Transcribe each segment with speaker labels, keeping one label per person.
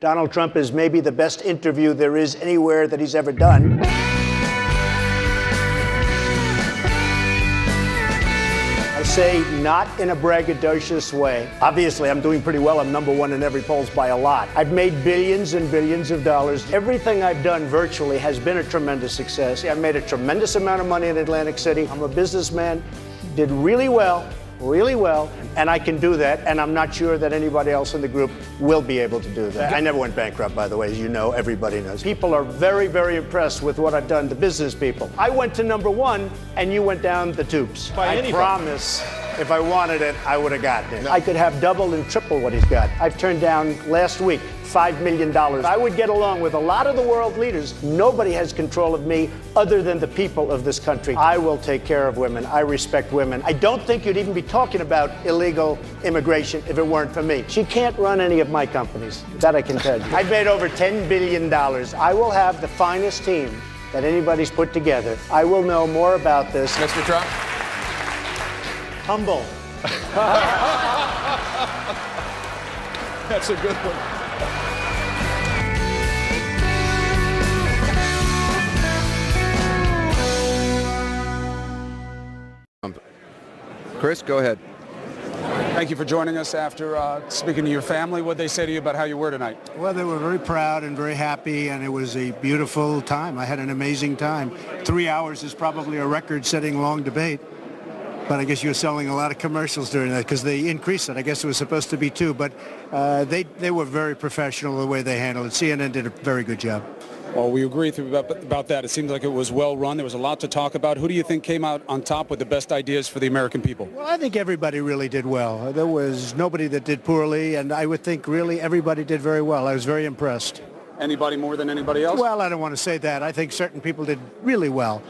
Speaker 1: Donald Trump is maybe the best interview there is anywhere that he's ever done. I say not in a braggadocious way. Obviously, I'm doing pretty well. I'm number one in every polls by a lot. I've made billions and billions of dollars. Everything I've done virtually has been a tremendous success. I've made a tremendous amount of money in Atlantic City. I'm a businessman, did really well, and I can do that, and I'm not sure that anybody else in the group will be able to do that. I never went bankrupt, by the way, as you know, everybody knows. People are very, very impressed with what I've done, the business people. I went to number one, and you went down the tubes. I promise, if I wanted it, I would have gotten it. I could have double and triple what he's got. I've turned down, last week, $5 million. I would get along with a lot of the world leaders. Nobody has control of me other than the people of this country. I will take care of women. I respect women. I don't think you'd even be talking about illegal immigration if it weren't for me. She can't run any of my companies. That I can tell you. I've made over $10 billion. I will have the finest team that anybody's put together. I will know more about this.
Speaker 2: Mr. Trump?
Speaker 1: Humble.
Speaker 2: That's a good one. Chris, go ahead.
Speaker 3: Thank you for joining us after speaking to your family. What did they say to you about how you were tonight?
Speaker 4: Well, they were very proud and very happy, and it was a beautiful time. I had an amazing time. 3 hours is probably a record-setting long debate, but I guess you were selling a lot of commercials during that because they increased it. I guess it was supposed to be 2, but they were very professional the way they handled it. CNN did a very good job.
Speaker 3: Well, we agree about that. It seemed like it was well run. There was a lot to talk about. Who do you think came out on top with the best ideas for the American people?
Speaker 4: Well, I think everybody really did well. There was nobody that did poorly, and I would think really everybody did very well. I was very impressed.
Speaker 3: Anybody more than anybody else?
Speaker 4: Well, I don't want to say that. I think certain people did really well.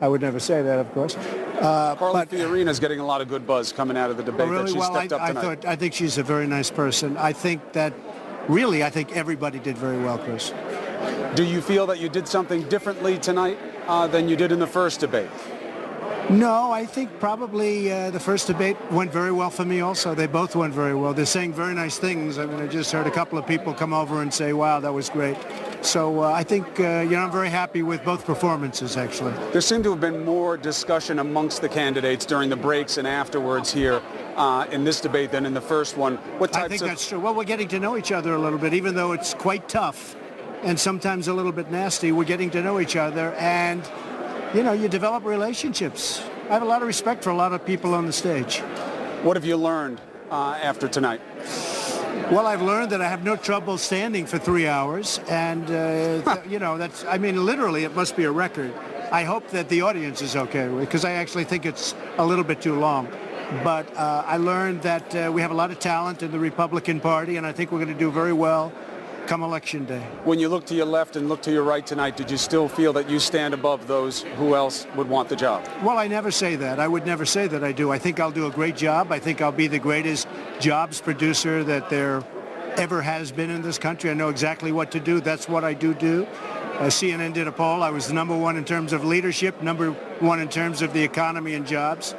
Speaker 4: I would never say that, of course.
Speaker 3: Carly Fiorina is getting a lot of good buzz coming out of the debate that she stepped up tonight.
Speaker 4: I think she's a very nice person. I think everybody did very well, Chris.
Speaker 3: Do you feel that you did something differently tonight than you did in the first debate?
Speaker 4: No, I think probably the first debate went very well for me also. They both went very well. They're saying very nice things. I mean, I just heard a couple of people come over and say, wow, that was great. So I think, I'm very happy with both performances, actually.
Speaker 3: There seemed to have been more discussion amongst the candidates during the breaks and afterwards here in this debate than in the first one.
Speaker 4: I think that's true. Well, we're getting to know each other a little bit, even though it's quite tough and sometimes a little bit nasty. We're getting to know each other, and, you develop relationships. I have a lot of respect for a lot of people on the stage.
Speaker 3: What have you learned after tonight?
Speaker 4: Well, I've learned that I have no trouble standing for 3 hours, and, literally it must be a record. I hope that the audience is okay with it, because I actually think it's a little bit too long. But I learned that we have a lot of talent in the Republican Party, and I think we're going to do very well come Election Day.
Speaker 3: When you look to your left and look to your right tonight, did you still feel that you stand above those who else would want the job?
Speaker 4: Well, I never say that. I would never say that I do. I think I'll do a great job. I think I'll be the greatest jobs producer that there ever has been in this country. I know exactly what to do. That's what I do. CNN did a poll. I was the number one in terms of leadership, number one in terms of the economy and jobs.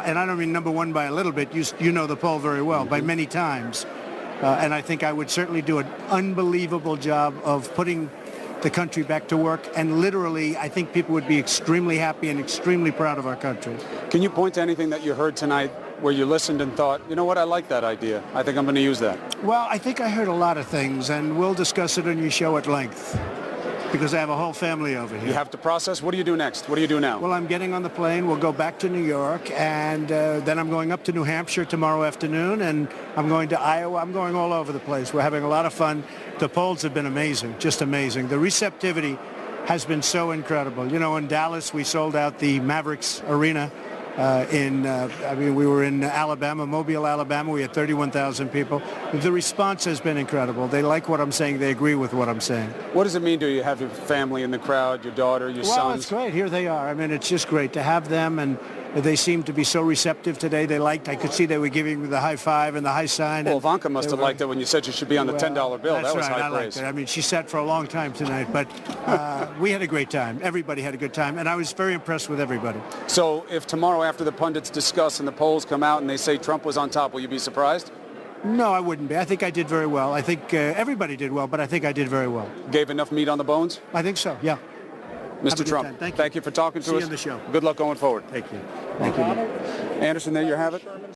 Speaker 4: And I don't mean number one by a little bit. You know the poll very well, by many times. And I think I would certainly do an unbelievable job of putting the country back to work. And literally, I think people would be extremely happy and extremely proud of our country.
Speaker 3: Can you point to anything that you heard tonight where you listened and thought, you know what, I like that idea. I think I'm going to use that?
Speaker 4: Well, I think I heard a lot of things, and we'll discuss it on your show at length, because I have a whole family over here.
Speaker 3: You have to process. What do you do next? What do you do now?
Speaker 4: Well, I'm getting on the plane. We'll go back to New York, and then I'm going up to New Hampshire tomorrow afternoon, and I'm going to Iowa. I'm going all over the place. We're having a lot of fun. The polls have been amazing, just amazing. The receptivity has been so incredible. In Dallas, we sold out the Mavericks Arena. We were in Alabama, Mobile, Alabama. We had 31,000 people. The response has been incredible. They like what I'm saying. They agree with what I'm saying.
Speaker 3: What does it mean to you have your family in the crowd, your daughter, your sons?
Speaker 4: Well, it's great. Here they are. It's just great to have them, and they seemed to be so receptive today. I could see they were giving me the high five and the high sign.
Speaker 3: Well, Ivanka must have liked it when you said you should be on the $10 bill.
Speaker 4: That was
Speaker 3: high
Speaker 4: I
Speaker 3: praise.
Speaker 4: Liked it. She sat for a long time tonight, but we had a great time. Everybody had a good time, and I was very impressed with everybody.
Speaker 3: So if tomorrow after the pundits discuss and the polls come out and they say Trump was on top, will you be surprised?
Speaker 4: No, I wouldn't be. I think I did very well. I think everybody did well, but I think I did very well.
Speaker 3: Gave enough meat on the bones?
Speaker 4: I think so, yeah. Have a
Speaker 3: Mr.
Speaker 4: good
Speaker 3: Trump,
Speaker 4: time. Thank you.
Speaker 3: thank you for talking to
Speaker 4: See
Speaker 3: us.
Speaker 4: you on the show.
Speaker 3: Good luck going forward.
Speaker 4: Thank you. Thank you.
Speaker 3: Anderson, there you have it.